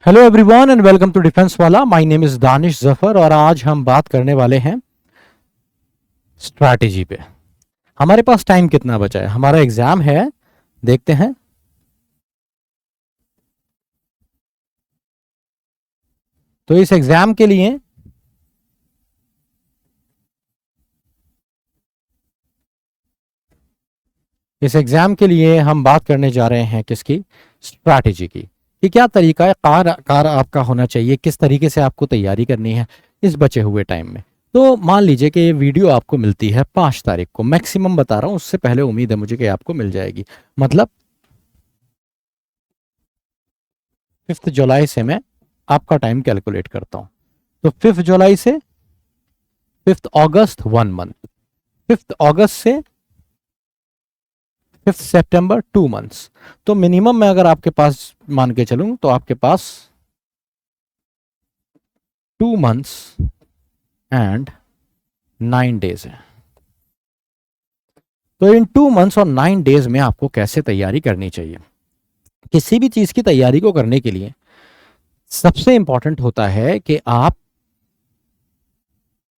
Hello everyone and welcome to defence वाला। My name is Danish Zafar और आज हम बात करने वाले हैं स्ट्रैटेजी पे। हमारे पास टाइम कितना बचा है? हमारा एग्जाम है, देखते हैं। तो इस एग्जाम के लिए हम बात करने जा रहे हैं किसकी? स्ट्रैटेजी की। कि क्या तरीका है कार आपका होना चाहिए, किस तरीके से आपको तैयारी करनी है इस बचे हुए टाइम में। तो मान लीजिए कि ये वीडियो आपको मिलती है 5 तारीख को, मैक्सिमम बता रहा हूँ, उससे पहले उम्मीद है मुझे कि आपको मिल जाएगी। मतलब 5 जुलाई से मैं आपका टाइम कैलकुलेट करता हूँ। तो 5 जुलाई से 5 अगस्त 1 मंथ, 5 अगस्त से 5 सितंबर 2 मंथ्स। तो मिनिमम में अगर आपके पास मान के चलूं तो आपके पास 2 मंथ्स एंड 9 डेज है। तो इन 2 मंथ्स और 9 डेज में आपको कैसे तैयारी करनी चाहिए? किसी भी चीज की तैयारी को करने के लिए सबसे इंपॉर्टेंट होता है कि आप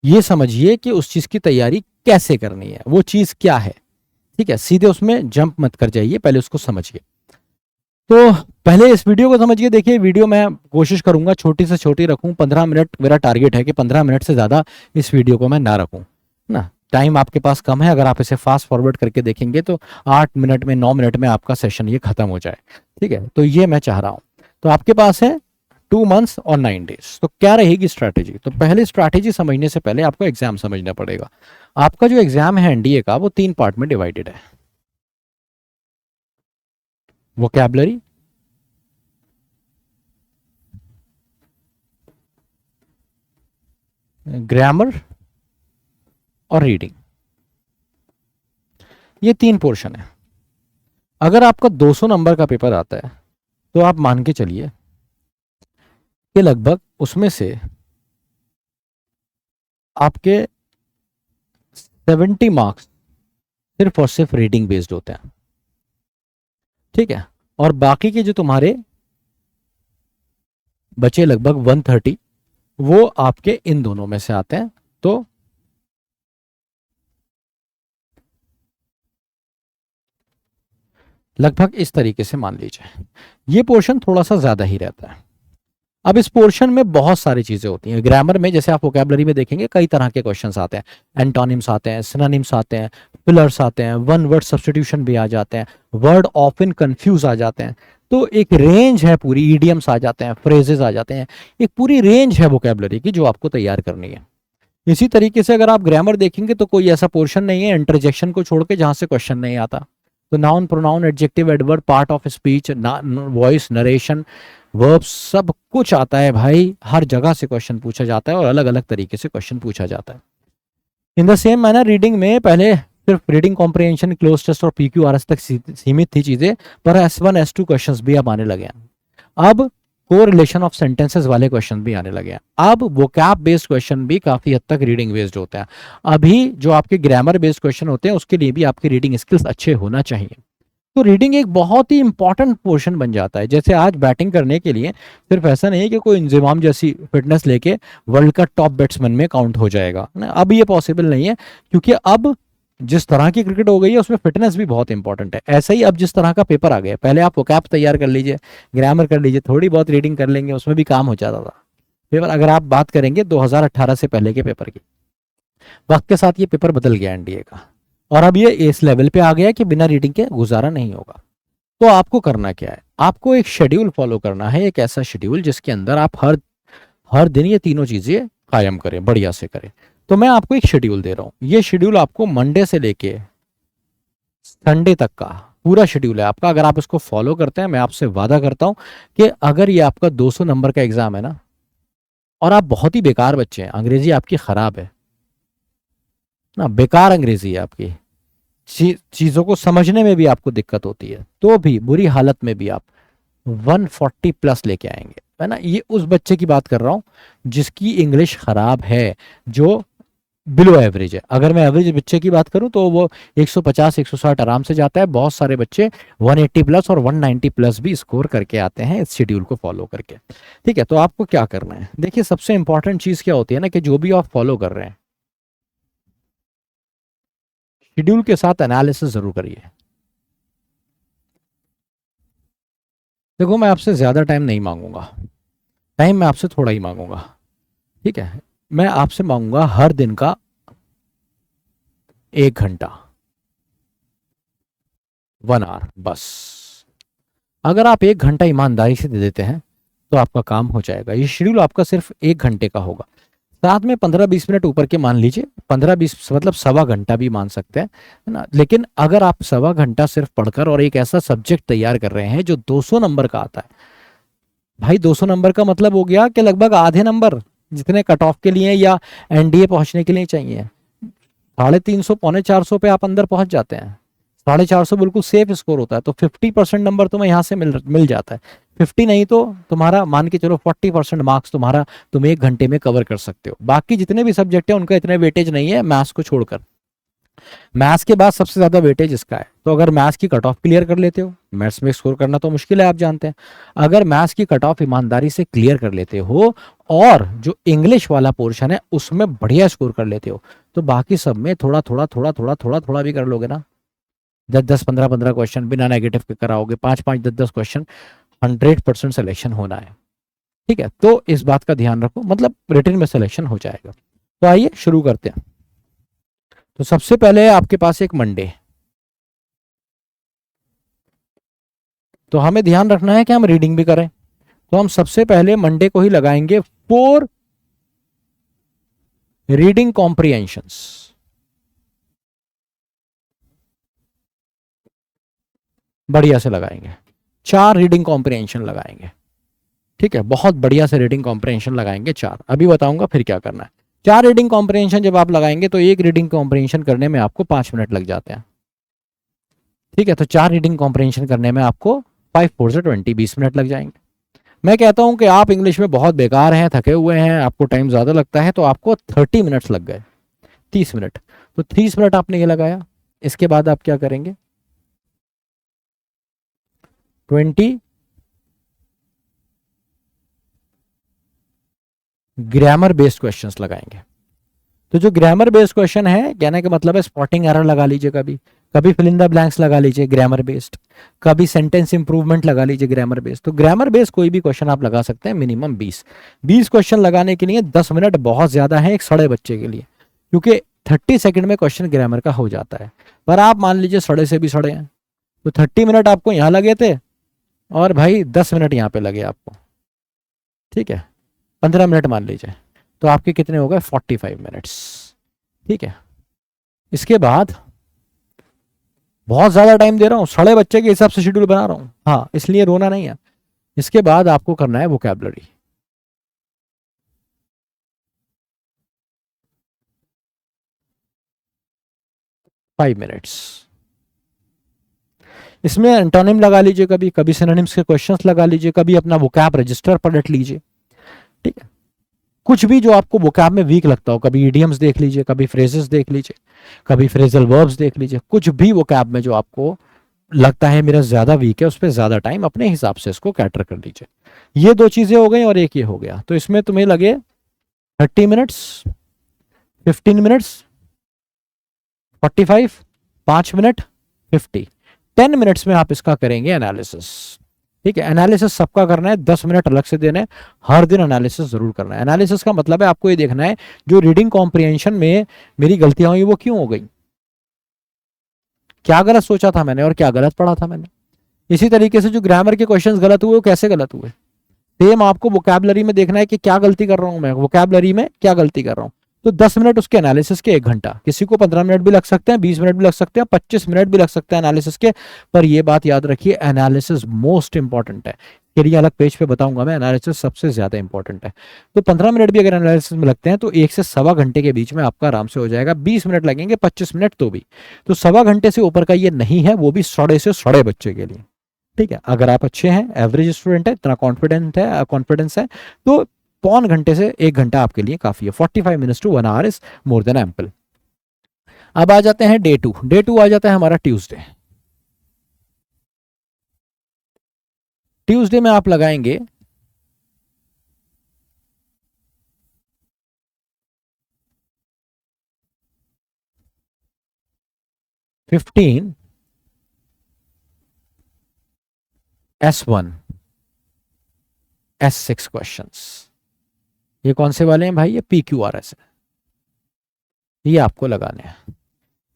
ये समझिए कि उस चीज की तैयारी कैसे करनी है, वो चीज क्या है। ठीक है, सीधे उसमें जंप मत कर जाइए, पहले उसको समझिए। तो पहले इस वीडियो को समझिए। देखिए, वीडियो मैं कोशिश करूंगा छोटी से छोटी रखूं, 15 मिनट मेरा टारगेट है कि 15 मिनट से ज्यादा इस वीडियो को मैं ना रखूं ना। टाइम आपके पास कम है, अगर आप इसे फास्ट फॉरवर्ड करके देखेंगे तो 8 मिनट में 9 मिनट में आपका सेशन ये खत्म हो जाए। ठीक है, तो ये मैं चाह रहा हूं। तो आपके पास है 2 मंथ्स और 9 डेज। तो क्या रहेगी स्ट्रैटेजी? तो पहले स्ट्रैटेजी समझने से पहले आपको एग्जाम समझना पड़ेगा। आपका जो एग्जाम है एनडीए का, वो 3 पार्ट में डिवाइडेड है। वोकैबलरी, ग्रामर और रीडिंग, ये 3 पोर्शन है। अगर आपका 200 नंबर का पेपर आता है तो आप मान के चलिए कि लगभग उसमें से आपके 70 मार्क्स सिर्फ और सिर्फ रीडिंग बेस्ड होते हैं। ठीक है, और बाकी के जो तुम्हारे बचे लगभग 130, वो आपके इन दोनों में से आते हैं। तो लगभग इस तरीके से मान लीजिए, ये पोर्शन थोड़ा सा ज्यादा ही रहता है। अब इस पोर्शन में बहुत सारी चीजें होती हैं। ग्रामर में जैसे आप वोकैबुलरी में देखेंगे कई तरह के क्वेश्चंस आते हैं, एंटोनिम्स आते हैं, सिनोनिम्स आते हैं, फिलर्स आते हैं, वन वर्ड सब्स्टिट्यूशन भी आ जाते हैं, वर्ड ऑफन कंफ्यूज आ जाते हैं। तो एक रेंज है पूरी, ईडियम्स आ जाते हैं, फ्रेजेस आ जाते हैं, एक पूरी रेंज है वोकैबुलरी की जो आपको तैयार करनी है। इसी तरीके से अगर आप ग्रामर देखेंगे तो कोई ऐसा पोर्शन नहीं है इंटरजेक्शन को छोड़ के जहां से क्वेश्चन नहीं आता। तो noun, pronoun, adjective, adverb, part of speech, voice, narration, verb, सब कुछ आता है भाई। हर जगह से क्वेश्चन पूछा जाता है और अलग अलग तरीके से क्वेश्चन पूछा जाता है। In the same manner reading में पहले सिर्फ रीडिंग कॉम्प्रिहेंशन, क्लोज टेस्ट और पीक्यूआरएस तक सीमित थी चीजें, पर S1 S2 क्वेश्चंस भी अब आने लगे हैं। अब कोरिलेशन ऑफ सेंटेंसेस वाले क्वेश्चन भी आने लगे हैं। अब वोकैब बेस्ड क्वेश्चन भी काफी हद तक रीडिंग बेस्ड होते हैं। अभी जो आपके ग्रामर बेस्ड क्वेश्चन होते हैं उसके लिए भी आपके रीडिंग स्किल्स अच्छे होना चाहिए। तो रीडिंग एक बहुत ही इंपॉर्टेंट पोर्शन बन जाता है। जैसे आज बैटिंग करने के लिए सिर्फ ऐसा नहीं है कि कोई इंजमाम जैसी फिटनेस लेके वर्ल्ड का टॉप बैट्समैन में काउंट हो जाएगा ना, अब ये पॉसिबल नहीं है, क्योंकि अब जिस तरह की क्रिकेट हो गई है उसमें फिटनेस भी बहुत इंपॉर्टेंट है। ऐसा ही अब जिस तरह का पेपर आ गया, पहले आप वोकैब तैयार कर लीजिए, ग्रामर कर लीजिए, थोड़ी बहुत रीडिंग कर लेंगे, उसमें भी काम हो जाता था पेपर। अगर आप बात करेंगे 2018 से पहले के पेपर की, वक्त के साथ ये पेपर बदल गया एनडीए का, और अब ये इस लेवल पे आ गया कि बिना रीडिंग के गुजारा नहीं होगा। तो आपको करना क्या है? आपको एक शेड्यूल फॉलो करना है, एक ऐसा शेड्यूल जिसके अंदर आप हर हर दिन ये तीनों चीजें कायम करें, बढ़िया से करें। तो मैं आपको एक शेड्यूल दे रहा हूं। ये शेड्यूल आपको मंडे से लेके संडे तक का पूरा शेड्यूल है आपका। अगर आप इसको फॉलो करते हैं, मैं आपसे वादा करता हूं कि अगर ये आपका 200 नंबर का एग्जाम है ना, और आप बहुत ही बेकार बच्चे हैं, अंग्रेजी आपकी खराब है ना, बेकार अंग्रेजी है आपकी, चीजों को समझने में भी आपको दिक्कत होती है, तो भी बुरी हालत में भी आप 140 प्लस लेके आएंगे, है ना। ये उस बच्चे की बात कर रहा हूं जिसकी इंग्लिश खराब है, जो बिलो एवरेज है। अगर मैं एवरेज बच्चे की बात करूं तो वो 150 160 आराम से जाता है। बहुत सारे बच्चे 180 प्लस और 190 प्लस भी स्कोर करके आते हैं इस शेड्यूल को फॉलो करके। ठीक है, तो आपको क्या करना है, देखिए सबसे इंपॉर्टेंट चीज क्या होती है ना, कि जो भी आप फॉलो कर रहे हैं शेड्यूल के साथ एनालिसिस जरूर करिए। देखो मैं आपसे ज्यादा टाइम नहीं मांगूंगा, टाइम मैं आपसे थोड़ा ही मांगूंगा। ठीक है, मैं आपसे मांगूंगा हर दिन का 1 घंटा, 1 आवर बस। अगर आप 1 घंटा ईमानदारी से दे देते हैं तो आपका काम हो जाएगा। ये शेड्यूल आपका सिर्फ 1 घंटे का होगा, साथ में 15-20 मिनट ऊपर के मान लीजिए, 15-20 मतलब सवा घंटा भी मान सकते हैं, है ना। लेकिन अगर आप सवा घंटा सिर्फ पढ़कर और एक ऐसा सब्जेक्ट तैयार कर रहे हैं जो 200 नंबर का आता है, भाई 200 नंबर का मतलब हो गया कि लगभग आधे नंबर जितने कट ऑफ के लिए या एनडीए पहुंचने के लिए चाहिए। 350 450 पे आप अंदर पहुंच जाते हैं। 450 बिल्कुल सेफ स्कोर होता है, तो 50% नंबर तुम्हें यहाँ से मिल जाता है। 50 नहीं तो तुम्हारा मान के चलो 40% मार्क्स तुम्हारा तुम 1 घंटे में कवर कर सकते हो। बाकी जितने भी सब्जेक्ट है उनका इतने वेटेज नहीं है मैथ्स को छोड़कर। मैथ्स के बाद सबसे ज्यादा वेटेज इसका है। तो अगर मैथ्स की कट ऑफ क्लियर कर लेते हो, मैथ्स में स्कोर करना तो मुश्किल है आप जानते हैं, अगर मैथ्स की कट ऑफ ईमानदारी से क्लियर कर लेते हो और जो इंग्लिश वाला पोर्शन है उसमें बढ़िया स्कोर कर लेते हो, तो बाकी सब में थोड़ा थोड़ा थोड़ा थोड़ा थोड़ा थोड़ा भी कर लोगे ना। 10-10 15-15 क्वेश्चन बिना नेगेटिव के कराओगे, 5-5 10-10 क्वेश्चन, 100% सिलेक्शन होना है। ठीक है, तो इस बात का ध्यान रखो, मतलब रिटन में सिलेक्शन हो जाएगा। तो आइए शुरू करते हैं। तो सबसे पहले आपके पास एक मंडे, तो हमें ध्यान रखना है कि हम रीडिंग भी करें। तो हम सबसे पहले मंडे को ही लगाएंगे 4 रीडिंग कॉम्प्रिहेंशंस। बढ़िया से लगाएंगे, 4 रीडिंग कॉम्प्रिहेंशन लगाएंगे। ठीक है, बहुत बढ़िया से रीडिंग कॉम्प्रिहेंशन लगाएंगे 4। अभी बताऊंगा फिर क्या करना है। 4 रीडिंग कॉम्प्रिहेंशन जब आप लगाएंगे तो एक रीडिंग कॉम्प्रिहेंशन करने में आपको 5 मिनट लग जाते हैं। ठीक है, तो 4 रीडिंग कॉम्प्रिहेंशन करने में आपको 5 4 से 20 20 मिनट लग जाएंगे। मैं कहता हूं कि आप इंग्लिश में बहुत बेकार हैं, थके हुए हैं, आपको टाइम ज्यादा लगता है, तो आपको 30 मिनट्स लग गए, 30 मिनट। तो 30 मिनट आपने ये लगाया, इसके बाद आप क्या करेंगे, 20 ग्रामर बेस्ड क्वेश्चंस लगाएंगे। तो जो ग्रामर बेस्ड क्वेश्चन है, कहने का मतलब है स्पॉटिंग एरर लगा लीजिए, कभी कभी फिल इन द ब्लैंक्स लगा लीजिए ग्रामर बेस्ड, कभी सेंटेंस इंप्रूवमेंट लगा लीजिए ग्रामर बेस्ड। तो ग्रामर बेस्ड कोई भी क्वेश्चन आप लगा सकते हैं, मिनिमम 20 क्वेश्चन लगाने के लिए 10 मिनट बहुत ज्यादा है एक सड़े बच्चे के लिए, क्योंकि 30 सेकंड में क्वेश्चन ग्रामर का हो जाता है। पर आप मान लीजिए सड़े से भी सड़े हैं, तो 30 मिनट आपको यहाँ लगे थे और भाई 10 मिनट यहाँ पे लगे आपको। ठीक है, 15 मिनट मान लीजिए, तो आपके कितने हो गए, 45 मिनट्स। ठीक है, इसके बाद बहुत ज्यादा टाइम दे रहा हूँ, सड़े बच्चे के हिसाब से शेड्यूल बना रहा हूँ, हाँ इसलिए रोना नहीं है। इसके बाद आपको करना है वोकैबुलरी। फाइव मिनट्स, इसमें एंटोनिम लगा लीजिए, कभी कभी सिनोनिम्स के क्वेश्चंस लगा लीजिए, कभी अपना वोकैब रजिस्टर पलट लीजिए। ठीक है, कुछ भी जो आपको वोकैब में वीक लगता हो, कभी इडियम्स देख लीजिए, कभी फ्रेजेस देख लीजिए, कभी फ्रेजल वर्ब्स देख लीजिए, कुछ भी वोकैब में जो आपको लगता है मेरा ज्यादा वीक है, उस पर ज्यादा टाइम अपने हिसाब से इसको कैटर कर लीजिए। ये 2 चीजें हो गई और एक ये हो गया, तो इसमें तुम्हें लगे 30 मिनट्स, 15 मिनट्स, 45, 5 मिनट, 50, 10 मिनट्स में आप इसका करेंगे एनालिसिस। ठीक है, एनालिसिस सबका करना है, 10 मिनट अलग से देने, हर दिन एनालिसिस जरूर करना है। एनालिसिस का मतलब है आपको ये देखना है जो रीडिंग कॉम्प्रिहेंशन में मेरी गलतियां हुई वो क्यों हो गई, क्या गलत सोचा था मैंने और क्या गलत पढ़ा था मैंने। इसी तरीके से जो ग्रामर के क्वेश्चंस गलत हुए वो कैसे गलत हुए, सेम आपको वोकैबुलरी में देखना है कि क्या गलती कर रहा हूं मैं, वोकैबुलरी में क्या गलती कर रहा हूं। तो 10 मिनट उसके एनालिसिस के, 1 घंटा, किसी को 15 मिनट भी लग सकते हैं, 20 मिनट भी लग सकते हैं, 25 मिनट भी लग सकते हैं एनालिसिस के। पर ये बात याद रखिए, एनालिसिस मोस्ट इंपॉर्टेंट है, के लिए अलग पेज पे बताऊंगा मैं, एनालिसिस सबसे ज्यादा इंपॉर्टेंट है। तो 15 मिनट भी अगर एनालिसिस में लगते हैं तो 1 से सवा घंटे के बीच में आपका आराम से हो जाएगा। 20 मिनट लगेंगे, 25 मिनट तो भी, तो सवा घंटे से ऊपर का ये नहीं है, वो भी सड़े से सड़े बच्चे के लिए। ठीक है, अगर आप अच्छे हैं, एवरेज स्टूडेंट है, इतना कॉन्फिडेंस है, तो पौन घंटे से 1 घंटा आपके लिए काफी है। 45 minutes to 1 hour is more than ample. अब आ जाते हैं डे टू। डे टू आ जाता है हमारा ट्यूसडे। ट्यूसडे में आप लगाएंगे 15 S1 S6 क्वेश्चंस। ये कौन से वाले हैं भाई? ये PQRS है, ये आपको लगाने हैं।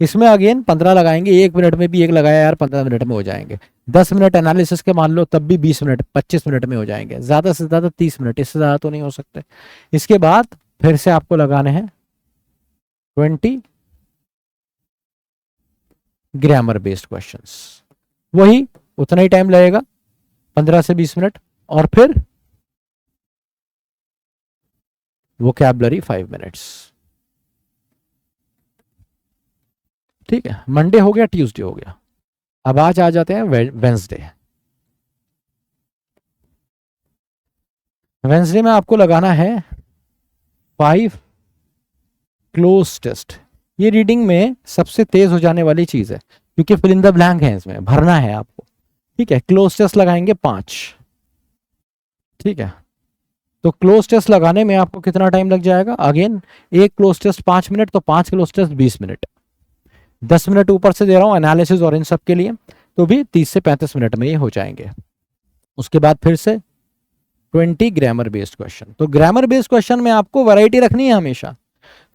इसमें अगेन 15 लगाएंगे, 1 मिनट में भी एक लगाया यार 15 मिनट में हो जाएंगे। 10 मिनट एनालिसिस के मान लो, तब भी 20 मिनट 25 मिनट में हो जाएंगे, ज्यादा से ज्यादा 30 मिनट, इससे ज्यादा तो नहीं हो सकते। इसके बाद फिर से आपको लगाने हैं 20 ग्रामर बेस्ड क्वेश्चंस, वही उतना ही टाइम लगेगा, 15 से 20 मिनट। और फिर वोकैबुलरी 5 मिनट्स। ठीक है, मंडे हो गया, ट्यूसडे हो गया। अब आज आ जाते हैं वेंसडे। वेंसडे में आपको लगाना है 5 क्लोज टेस्ट। ये रीडिंग में सबसे तेज हो जाने वाली चीज है, क्योंकि फिल इन द ब्लैंक है, इसमें भरना है आपको। ठीक है, क्लोज टेस्ट लगाएंगे 5। ठीक है, तो क्लोज टेस्ट लगाने में आपको कितना टाइम लग जाएगा? अगेन एक क्लोज टेस्ट 5 मिनट, तो 5 क्लोज टेस्ट 20 मिनट। 10 मिनट ऊपर से दे रहा हूं एनालिसिस और इन सब के लिए, तो भी 30 से 35 मिनट में ये हो जाएंगे। उसके बाद फिर से 20 ग्रामर बेस्ड क्वेश्चन। तो ग्रामर बेस्ड क्वेश्चन में आपको वैरायटी रखनी है हमेशा।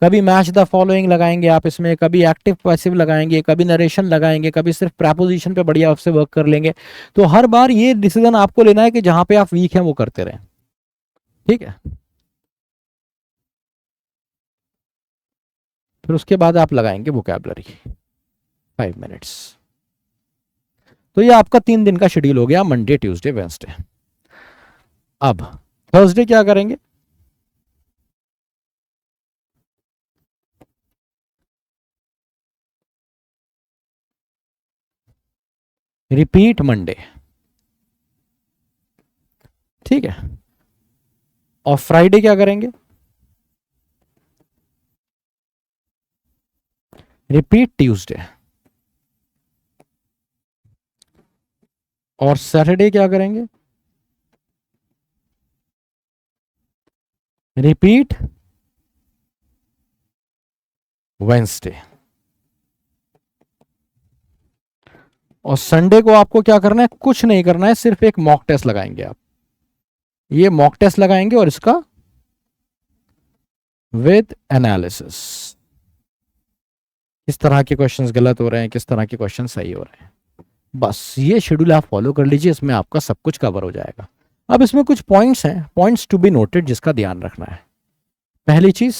कभी मैच द फॉलोइंग लगाएंगे आप इसमें, कभी एक्टिव पैसिव लगाएंगे, कभी नरेशन लगाएंगे, कभी सिर्फ प्रेपोजिशन पे बढ़िया आपसे वर्क कर लेंगे। तो हर बार ये डिसीजन आपको लेना है कि जहां पे आप वीक हैं वो करते रहें। ठीक है, फिर उसके बाद आप लगाएंगे वोकैबुलरी 5 मिनट्स। तो ये आपका 3 दिन का शेड्यूल हो गया, मंडे ट्यूसडे वेंसडे। अब थर्सडे क्या करेंगे? Repeat Monday. ठीक है, और फ्राइडे क्या करेंगे? Repeat Tuesday. और सैटरडे क्या करेंगे? Repeat Wednesday. और संडे को आपको क्या करना है? कुछ नहीं करना है, सिर्फ एक मॉक टेस्ट लगाएंगे आप। ये मॉक टेस्ट लगाएंगे और इसका विद एनालिसिस, किस तरह के क्वेश्चंस गलत हो रहे हैं, किस तरह के क्वेश्चन सही हो रहे हैं। बस ये शेड्यूल आप फॉलो कर लीजिए, इसमें आपका सब कुछ कवर हो जाएगा। अब इसमें कुछ पॉइंट्स हैं, पॉइंट्स टू बी नोटेड, जिसका ध्यान रखना है। पहली चीज,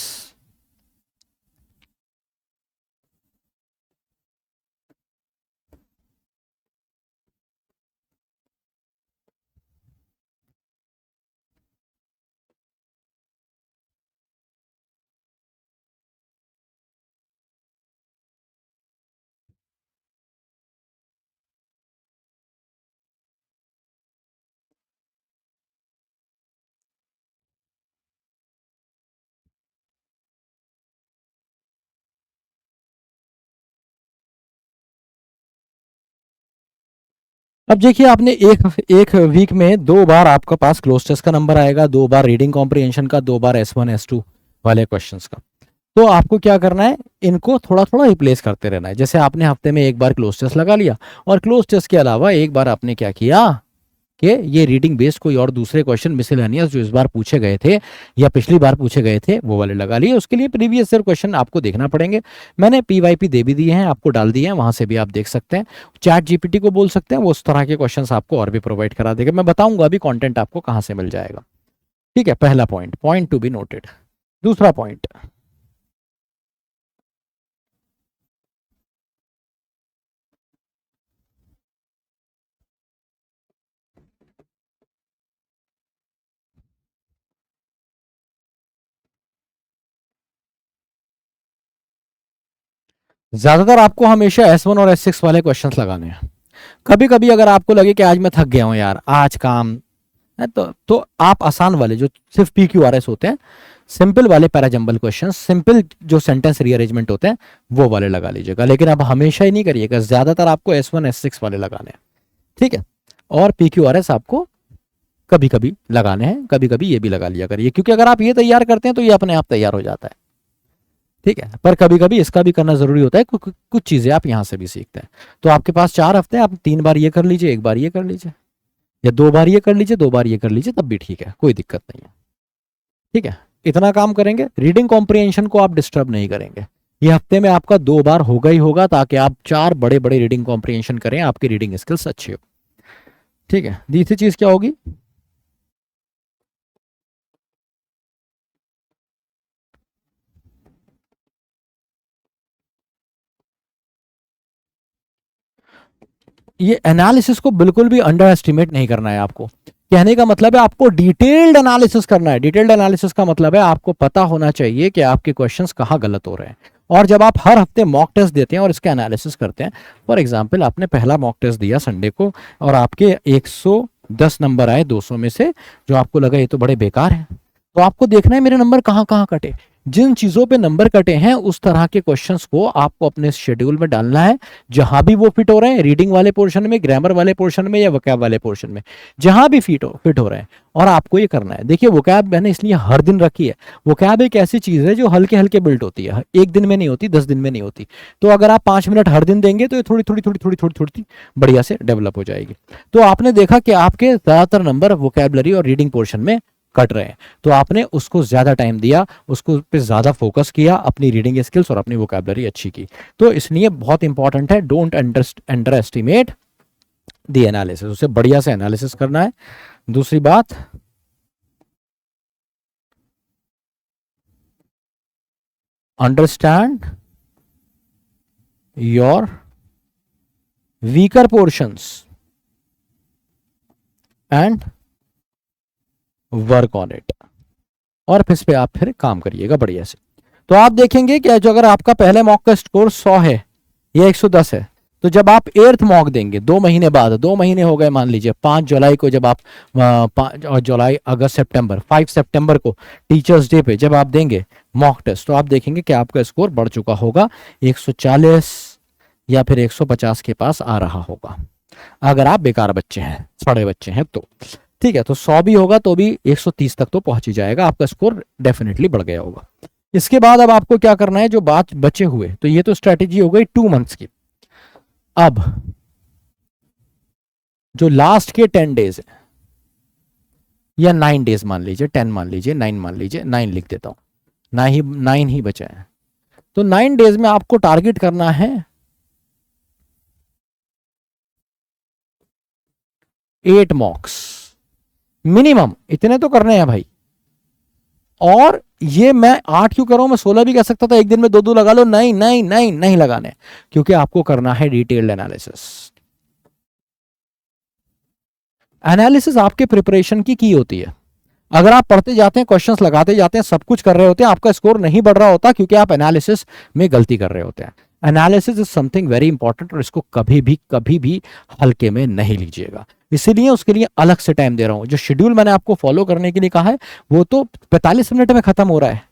अब देखिए आपने एक वीक में 2 बार आपके पास क्लोज टेस्ट का नंबर आएगा, 2 बार रीडिंग कॉम्प्रिहेंशन का, 2 बार S1 S2 वाले क्वेश्चंस का। तो आपको क्या करना है? इनको थोड़ा थोड़ा रिप्लेस करते रहना है। जैसे आपने हफ्ते में एक बार क्लोज टेस्ट लगा लिया, और क्लोज टेस्ट के अलावा एक बार आपने क्या किया कि ये रीडिंग बेस्ड कोई और दूसरे क्वेश्चन मिसलेनियस जो इस बार पूछे गए थे या पिछली बार पूछे गए थे वो वाले लगा लिए। उसके लिए प्रीवियस ईयर क्वेश्चन आपको देखना पड़ेंगे। मैंने PYP दे भी दिए हैं, आपको डाल दिए हैं, वहां से भी आप देख सकते हैं। चैट GPT को बोल सकते हैं, वो उस तरह के क्वेश्चन आपको और भी प्रोवाइड करा देगा। मैं बताऊंगा अभी कंटेंट आपको कहां से मिल जाएगा। ठीक है, पहला point, point to be noted. दूसरा पॉइंट, ज्यादातर आपको हमेशा S1 और S6 वाले क्वेश्चंस लगाने हैं। कभी कभी अगर आपको लगे कि आज मैं थक गया हूं यार, आज काम तो आप आसान वाले जो सिर्फ PQRS होते हैं, सिंपल वाले पैराजंबल क्वेश्चन, सिंपल जो सेंटेंस रीअरेंजमेंट होते हैं वो वाले लगा लीजिएगा, लेकिन अब हमेशा ही नहीं करिएगा, ज्यादातर आपको S1 S6 वाले लगाने हैं, ठीक है। और PQRS आपको कभी कभी लगाने हैं, कभी कभी ये भी लगा लिया करिए, क्योंकि अगर आप ये तैयार करते हैं तो ये अपने आप तैयार हो जाता है, ठीक है। पर कभी कभी इसका भी करना जरूरी होता है, कुछ चीजें आप यहां से भी सीखते हैं। तो आपके पास 4 हफ्ते हैं, आप 3 बार ये कर लीजिए, 1 बार ये कर लीजिए, या 2 बार ये कर लीजिए, 2 बार ये कर लीजिए, तब भी ठीक है, कोई दिक्कत नहीं है, ठीक है। इतना काम करेंगे, रीडिंग कॉम्प्रिहेंशन को आप डिस्टर्ब नहीं करेंगे। ये हफ्ते में आपका 2 बार होगा ही होगा, ताकि आप 4 बड़े बड़े रीडिंग कॉम्प्रिहेंशन करें, आपकी रीडिंग स्किल्स अच्छी हो, ठीक है। दूसरी चीज क्या होगी, ये एनालिसिस को बिल्कुल भी अंडर एस्टिमेट नहीं करना है आपको। कहने का मतलब है आपको डिटेल्ड एनालिसिस करना है। डिटेल्ड एनालिसिस का मतलब है आपको पता होना चाहिए कि आपके क्वेश्चंस कहाँ गलत हो रहे हैं। और जब आप हर हफ्ते मॉक टेस्ट देते हैं और इसका एनालिसिस करते हैं, फॉर एग्जांपल आपने पहला मॉक टेस्ट दिया संडे को और आपके 110 नंबर आए 200 में से, जो आपको लगा ये तो बड़े बेकार है, तो आपको देखना है मेरे नंबर कहाँ कहाँ कटे। जिन चीजों पे नंबर कटे हैं उस तरह के क्वेश्चंस को आपको अपने शेड्यूल में डालना है, जहां भी वो फिट हो रहे हैं, रीडिंग वाले पोर्शन में, ग्रामर वाले पोर्शन में, या वोकैब वाले पोर्शन में, जहां भी फिट हो रहे हैं। और आपको ये करना है, देखिए वोकैब मैंने इसलिए हर दिन रखी है, वोकैब एक ऐसी चीज है जो हल्के हल्के बिल्ड होती है, एक दिन में नहीं होती, 10 दिन में नहीं होती। तो अगर आप 5 मिनट हर दिन देंगे तो ये थोड़ी थोड़ी थोड़ी थोड़ी थोड़ी थोड़ी बढ़िया से डेवलप हो जाएगी। तो आपने देखा कि आपके ज्यादातर नंबर वोकैबलरी और रीडिंग पोर्शन में कट रहे हैं, तो आपने उसको ज्यादा टाइम दिया, उसको पे ज्यादा फोकस किया, अपनी रीडिंग स्किल्स और अपनी वोकैबलरी अच्छी की। तो इसलिए बहुत इंपॉर्टेंट है, don't under estimate the analysis, उसे बढ़िया से एनालिसिस करना है। दूसरी बात, understand your weaker portions and work on it, और इस पे आप फिर काम करिएगा बढ़िया से। तो आप देखेंगे कि जो अगर आपका पहले मॉक का स्कोर 100 है या 110 है, तो जब आप 8th मॉक देंगे 2 महीने बाद, 2 महीने हो गए मान लीजिए, 5 जुलाई को जब आप 5 जुलाई अगस्त सितंबर 5 सितंबर को टीचर्स डे पे जब आप देंगे मॉक टेस्ट, तो आप देखेंगे कि आपका स्कोर बढ़ चुका होगा, 140 या फिर 150 के पास आ रहा होगा, अगर आप बेकार बच्चे हैं, सड़े बच्चे हैं तो, ठीक है। तो 100 भी होगा तो भी 130 तक तो पहुंच ही जाएगा, आपका स्कोर डेफिनेटली बढ़ गया होगा। इसके बाद अब आपको क्या करना है, जो बात बचे हुए, तो ये तो स्ट्रेटेजी हो गई 2 मंथ्स की। अब जो लास्ट के 10 डेज है या 9 डेज मान लीजिए, 10 मान लीजिए, 9 मान लीजिए, 9 लिख देता हूं, 9 ही बचा है। तो 9 डेज में आपको टारगेट करना है 8 मॉक्स मिनिमम, इतने तो करने हैं भाई। और ये मैं 8 क्यों कर रहा हूं, मैं 16 भी कह सकता था, एक दिन में 2-2 लगा लो, नहीं नहीं नहीं नहीं लगाने, क्योंकि आपको करना है डिटेल्ड एनालिसिस। एनालिसिस आपके प्रिपरेशन की होती है। अगर आप पढ़ते जाते हैं, क्वेश्चंस लगाते जाते हैं, सब कुछ कर रहे होते हैं, आपका स्कोर नहीं बढ़ रहा होता, क्योंकि आप एनालिसिस में गलती कर रहे होते हैं। Analysis is something very important, और इसको कभी भी हल्के में नहीं लीजिएगा। इसीलिए उसके लिए अलग से टाइम दे रहा हूं। जो शेड्यूल मैंने आपको फॉलो करने के लिए कहा है वो तो 45 मिनट में खत्म हो रहा है,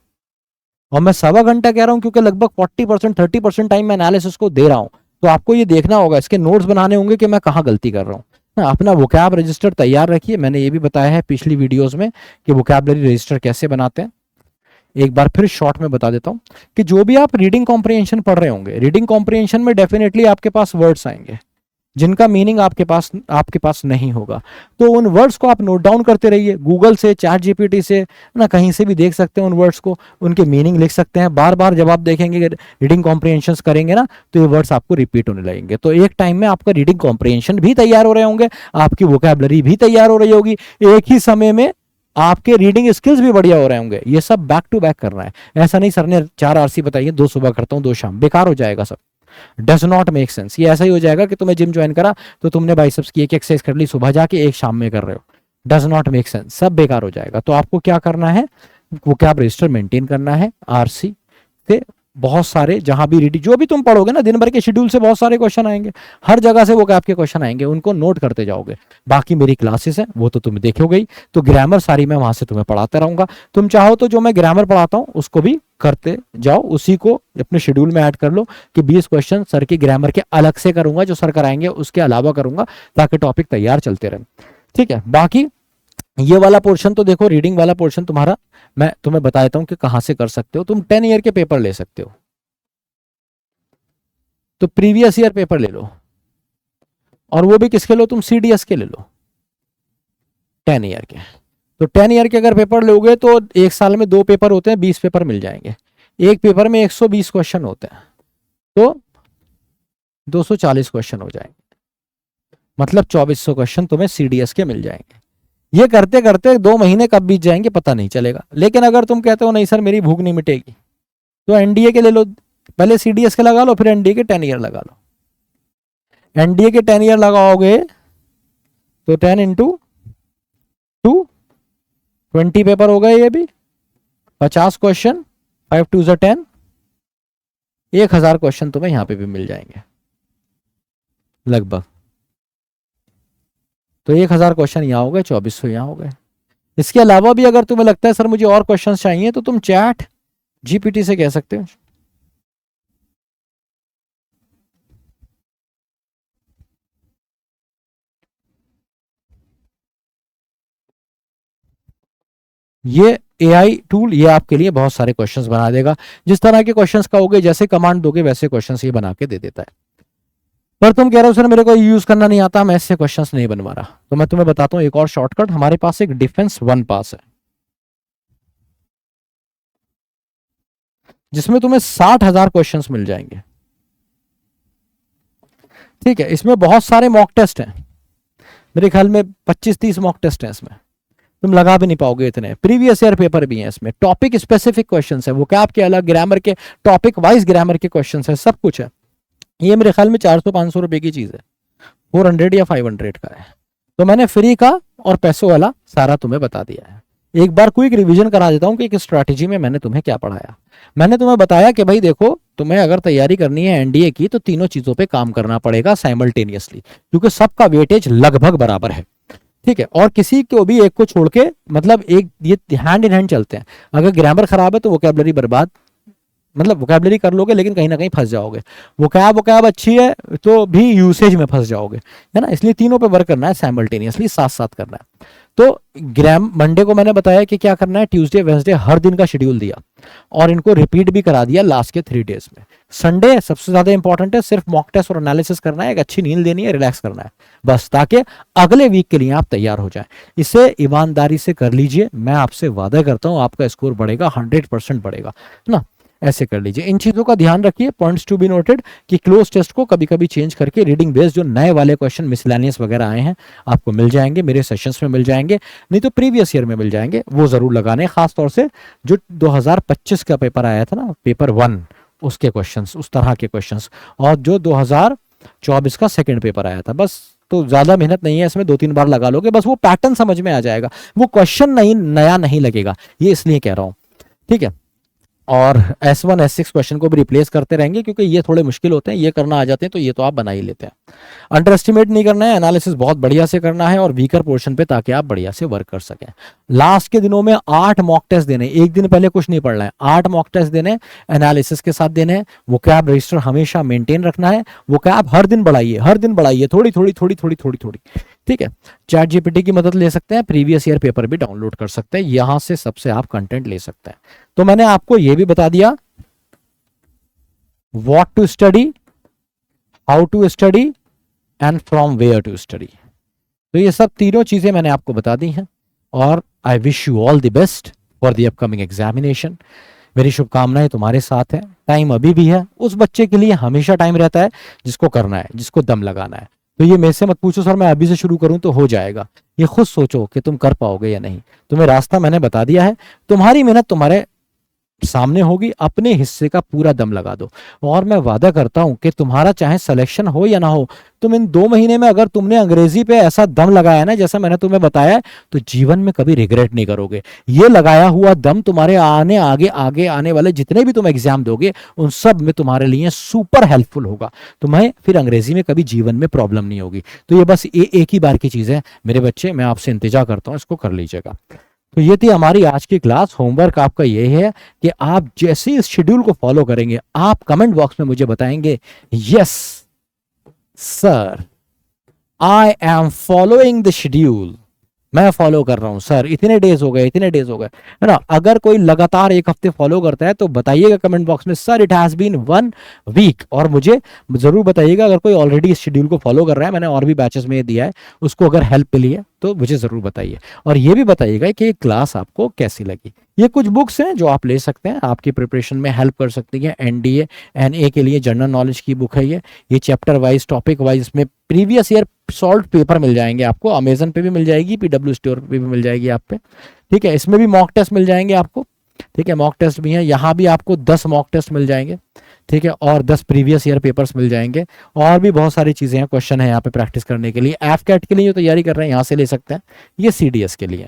और मैं 1.25 घंटा कह रहा हूं, क्योंकि लगभग 40% 30% टाइम मैं एनालिसिस को दे रहा हूं। तो आपको ये देखना होगा, इसके नोट्स बनाने होंगे कि मैं कहाँ गलती कर रहा हूँ। अपना वोकैब रजिस्टर तैयार रखिए, मैंने ये भी बताया है पिछली वीडियोस में कि वोकैबलरी रजिस्टर कैसे बनाते हैं। एक बार फिर शॉर्ट में बता देता हूं कि जो भी आप रीडिंग कॉम्प्रिहेंशन पढ़ रहे होंगे, रीडिंग कॉम्प्रिहेंशन में डेफिनेटली आपके पास वर्ड्स आएंगे जिनका मीनिंग आपके पास नहीं होगा। तो उन वर्ड्स को आप नोट डाउन करते रहिए, गूगल से, चैट जीपीटी से, ना कहीं से भी देख सकते हैं उन वर्ड्स को, उनके मीनिंग लिख सकते हैं। बार बार जब आप देखेंगे, रीडिंग कॉम्प्रिहेंशन करेंगे ना, तो ये वर्ड्स आपको रिपीट होने लगेंगे। तो एक टाइम में आपका रीडिंग कॉम्प्रिहेंशन भी तैयार हो रहे होंगे, आपकी वोकैबलरी भी तैयार हो रही होगी, एक ही समय में आपके रीडिंग स्किल्स भी बढ़िया हो रहे होंगे। ये सब बैक टू बैक करना है। ऐसा नहीं सर ने 4 आरसी बताइए, 2 सुबह करता हूं 2 शाम, बेकार हो जाएगा सब, डज नॉट मेक सेंस। ये ऐसा ही हो जाएगा कि तुम्हें जिम ज्वाइन करा तो तुमने बाइसेप्स की एक एक्सरसाइज कर ली सुबह जाके, एक शाम में कर रहे हो, डज नॉट मेक सेंस, सब बेकार हो जाएगा। तो आपको क्या करना है, वोकैब रजिस्टर मेंटेन करना है, आरसी से बहुत सारे, जहां भी रीडिंग जो भी तुम पढ़ोगे ना दिन भर के शेड्यूल से बहुत सारे क्वेश्चन आएंगे, हर जगह से वो आपके क्वेश्चन आएंगे, उनको नोट करते जाओगे। बाकी मेरी क्लासेस हैं वो तो तुम देखोगे ही, तो ग्रामर सारी मैं वहां से तुम्हें पढ़ाता रहूंगा। तुम चाहो तो जो मैं ग्रामर पढ़ाता हूँ उसको भी करते जाओ, उसी को अपने शेड्यूल में ऐड कर लो कि 20 क्वेश्चन सर के ग्रामर के अलग से करूंगा, जो सर कराएंगे उसके अलावा करूंगा, ताकि टॉपिक तैयार चलते रहे। ठीक है, बाकी ये वाला पोर्शन तो देखो, रीडिंग वाला पोर्शन तुम्हारा मैं तुम्हें बता देता हूं कि कहां से कर सकते हो। तुम 10 ईयर के पेपर ले सकते हो, तो प्रीवियस ईयर पेपर ले लो, और वो भी किसके लो, तुम सीडीएस के ले लो 10 ईयर के। तो 10 ईयर के अगर पेपर लोगे तो एक साल में 2 पेपर होते हैं, 20 पेपर मिल जाएंगे। एक पेपर में 120 क्वेश्चन होते हैं, तो 240 क्वेश्चन हो जाएंगे, मतलब 2400 क्वेश्चन तुम्हें सीडीएस के मिल जाएंगे। ये करते करते 2 महीने कब बीत जाएंगे पता नहीं चलेगा। लेकिन अगर तुम कहते हो नहीं सर मेरी भूख नहीं मिटेगी, तो एनडीए के ले लो, पहले सीडीएस के लगा लो, फिर एनडीए के 10 ईयर लगा लो। एनडीए के 10 ईयर लगाओगे तो 10 इंटू 2 20 पेपर हो गए, ये भी 50 क्वेश्चन, 5 2 10, 1000 क्वेश्चन तुम्हें यहां पे भी मिल जाएंगे लगभग। तो 1000 क्वेश्चन यहाँ हो गए, 2400 यहाँ हो गए। इसके अलावा भी अगर तुम्हें लगता है सर मुझे और क्वेश्चन चाहिए, तो तुम चैट जीपीटी से कह सकते हो। ये एआई टूल ये आपके लिए बहुत सारे क्वेश्चंस बना देगा। जिस तरह के क्वेश्चंस कहोगे, जैसे कमांड दोगे, वैसे क्वेश्चंस ये बना के दे देता है। पर तुम कह रहे हो सर मेरे को यूज करना नहीं आता, मैं ऐसे क्वेश्चंस नहीं बनवा रहा, तो मैं तुम्हें बताता हूं एक और शॉर्टकट। हमारे पास एक डिफेंस 1 पास है, जिसमें तुम्हें 60,000 क्वेश्चंस मिल जाएंगे। ठीक है, इसमें बहुत सारे मॉक टेस्ट हैं, मेरे ख्याल में 25-30 मॉक टेस्ट हैं इसमें, तुम लगा भी नहीं पाओगे इतने। प्रीवियस ईयर पेपर भी है इसमें, टॉपिक स्पेसिफिक क्वेश्चंस है, वो क्या आपके अलग, ग्रामर के टॉपिक वाइज ग्रामर के क्वेश्चंस है, सब कुछ है। ये मेरे ख्याल में 400-500 रुपए की चीज है, 400 या 500 का है। तो मैंने फ्री का और पैसों वाला सारा तुम्हें बता दिया है। एक बार क्विक रिवीजन करा देता हूं कि एक स्ट्रैटेजी में मैंने तुम्हें क्या पढ़ाया। मैंने तुम्हें बताया कि भाई देखो, तुम्हें अगर तैयारी करनी है एनडीए की, तो तीनों चीजों पे काम करना पड़ेगा साइमल्टेनियसली, क्योंकि सबका वेटेज लगभग बराबर है। ठीक है, और किसी को भी एक को छोड़ के, मतलब एक ये हैंड इन हैंड चलते हैं। अगर ग्रामर खराब है तो वोकैबुलरी बर्बाद, मतलब वोकैबुलरी कर लोगे लेकिन कहीं ना कहीं फंस जाओगे। वोकैब अच्छी है तो भी यूसेज में फंस जाओगे, है ना। इसलिए तीनों पे वर्क करना है साइमल्टेनियसली, साथ साथ करना है। तो मंडे को मैंने बताया कि क्या करना है, ट्यूसडे वेंसडे हर दिन का शेड्यूल दिया, और इनको रिपीट भी करा दिया लास्ट के 3 डेज में। संडे सबसे ज्यादा इंपॉर्टेंट है, सिर्फ मॉक टेस्ट और एनालिसिस करना है, एक अच्छी नींद लेनी है, रिलैक्स करना है बस, ताकि अगले वीक के लिए आप तैयार हो जाए। इसे ईमानदारी से कर लीजिए, मैं आपसे वादा करता हूं आपका स्कोर बढ़ेगा, 100% बढ़ेगा, है ना। ऐसे कर लीजिए, इन चीजों का ध्यान रखिए। पॉइंट्स टू बी नोटेड कि क्लोज टेस्ट को कभी कभी चेंज करके रीडिंग बेस्ड जो नए वाले क्वेश्चन मिसलेनियस वगैरह आए हैं आपको मिल जाएंगे, मेरे सेशंस में मिल जाएंगे, नहीं तो प्रीवियस ईयर में मिल जाएंगे, वो जरूर लगाने। खास तौर से जो 2025 का पेपर आया था ना, पेपर 1, उसके क्वेश्चंस, उस तरह के क्वेश्चंस, और जो 2024 का सेकेंड पेपर आया था, बस। तो ज्यादा मेहनत नहीं है इसमें, 2-3 बार लगा लोगे बस, वो पैटर्न समझ में आ जाएगा, वो क्वेश्चन नहीं नया नहीं लगेगा, ये इसलिए कह रहा हूं। ठीक है, और S1 S6 क्वेश्चन को भी रिप्लेस करते रहेंगे, क्योंकि ये थोड़े मुश्किल होते हैं, ये करना आ जाते हैं तो ये तो आप बना ही लेते हैं। अंडर एस्टिमेट नहीं करना है, एनालिसिस बहुत बढ़िया से करना है, और वीकर पोर्शन पे, ताकि आप बढ़िया से वर्क कर सकें। लास्ट के दिनों में 8 मॉक टेस्ट देने, एक दिन पहले कुछ नहीं पढ़ना है, 8 मॉक टेस्ट देने, एनालिसिस के साथ देने हैं। वोकैब रजिस्टर हमेशा मेंटेन रखना है, वोकैब हर दिन बढ़ाइए, हर दिन बढ़ाइए, थोड़ी थोड़ी थोड़ी थोड़ी थोड़ी थोड़ी। ठीक है, चैट जीपीटी की मदद ले सकते हैं, प्रीवियस ईयर पेपर भी डाउनलोड कर सकते हैं, यहां से सबसे आप कंटेंट ले सकते हैं। तो मैंने आपको यह भी बता दिया what to study, how to study and from where to study। तो ये सब तीनों चीजें मैंने आपको बता दी हैं, और I wish you all the best for the upcoming examination. मेरी शुभकामनाएं तुम्हारे साथ है, टाइम अभी भी है, उस बच्चे के लिए हमेशा टाइम रहता है जिसको करना है, जिसको दम लगाना है। तो ये मेरे से मत पूछो सर मैं अभी से शुरू करूं तो हो जाएगा, ये खुद सोचो कि तुम कर पाओगे या नहीं। तुम्हें रास्ता मैंने बता दिया है, तुम्हारी मेहनत तुम्हारे सामने होगी, अपने हिस्से का पूरा दम लगा दो। और मैं वादा करता हूं कि तुम्हारा चाहे सिलेक्शन हो या ना हो, तुम इन 2 महीने में अगर तुमने अंग्रेजी पे ऐसा दम लगाया ना जैसा मैंने तुम्हें बताया, तो जीवन में कभी रिग्रेट नहीं करोगे। ये लगाया हुआ दम तुम्हारे आगे आने वाले जितने भी तुम एग्जाम दोगे उन सब में तुम्हारे लिए सुपर हेल्पफुल होगा। तुम्हें फिर अंग्रेजी में कभी जीवन में प्रॉब्लम नहीं होगी। तो ये बस एक ही बार की चीज है मेरे बच्चे, मैं आपसे इंतजार करता हूं, इसको कर लीजिएगा। तो ये थी हमारी आज की क्लास। होमवर्क आपका ये है कि आप जैसे इस शेड्यूल को फॉलो करेंगे, आप कमेंट बॉक्स में मुझे बताएंगे, yes sir I am following the schedule, मैं फॉलो कर रहा हूं सर, इतने डेज हो गए, इतने डेज हो गए, है ना। अगर कोई लगातार 1 हफ्ते फॉलो करता है तो बताइएगा कमेंट बॉक्स में, sir it has been 1 week, और मुझे जरूर बताइएगा अगर कोई ऑलरेडी इस शेड्यूल को फॉलो कर रहा है, मैंने और भी बैचेस में दिया है, उसको अगर हेल्प मिली है तो मुझे जरूर बताइए। और ये भी बताइएगा कि ये क्लास आपको कैसी लगी। ये कुछ बुक्स हैं जो आप ले सकते हैं, आपकी प्रिपरेशन में हेल्प कर सकती है। एनडीए एनए के लिए जनरल नॉलेज की बुक है ये चैप्टर वाइज, टॉपिक वाइज, इसमें प्रीवियस ईयर सॉल्व पेपर मिल जाएंगे आपको, अमेजन पे भी मिल जाएगी, पीडब्ल्यू स्टोर पे भी मिल जाएगी आप पे, ठीक है। इसमें भी मॉक टेस्ट मिल जाएंगे आपको, ठीक है, मॉक टेस्ट भी है, यहाँ भी आपको 10 मॉक टेस्ट मिल जाएंगे, ठीक है, और 10 प्रीवियस ईयर पेपर्स मिल जाएंगे, और भी बहुत सारी चीजें हैं, क्वेश्चन है यहाँ पे प्रैक्टिस करने के लिए। एफकेट के लिए जो तैयारी कर रहे हैं यहाँ से ले सकते हैं, ये सीडीएस के लिए।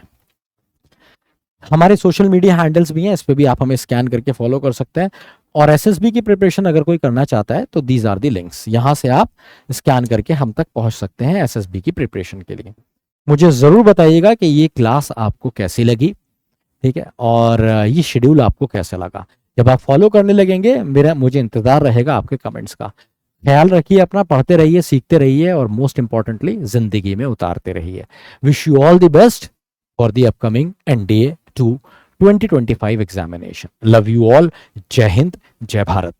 हमारे सोशल मीडिया हैंडल्स भी हैं, इस पे भी आप हमें स्कैन करके फॉलो कर सकते हैं। और एसएसबी की प्रिपरेशन अगर कोई करना चाहता है तो दीज आर दी लिंक्स, यहां से आप स्कैन करके हम तक पहुंच सकते हैं एसएसबी की प्रिपरेशन के लिए। मुझे जरूर बताइएगा कि ये क्लास आपको कैसी लगी, ठीक है, और ये शेड्यूल आपको कैसा लगा। जब आप फॉलो करने लगेंगे मुझे इंतजार रहेगा आपके कमेंट्स का। ख्याल रखिए अपना, पढ़ते रहिए, सीखते रहिए, और मोस्ट इंपॉर्टेंटली जिंदगी में उतारते रहिए। Wish you all the best for the upcoming NDA 2 2025 examination. Love you all. जय हिंद, जय भारत।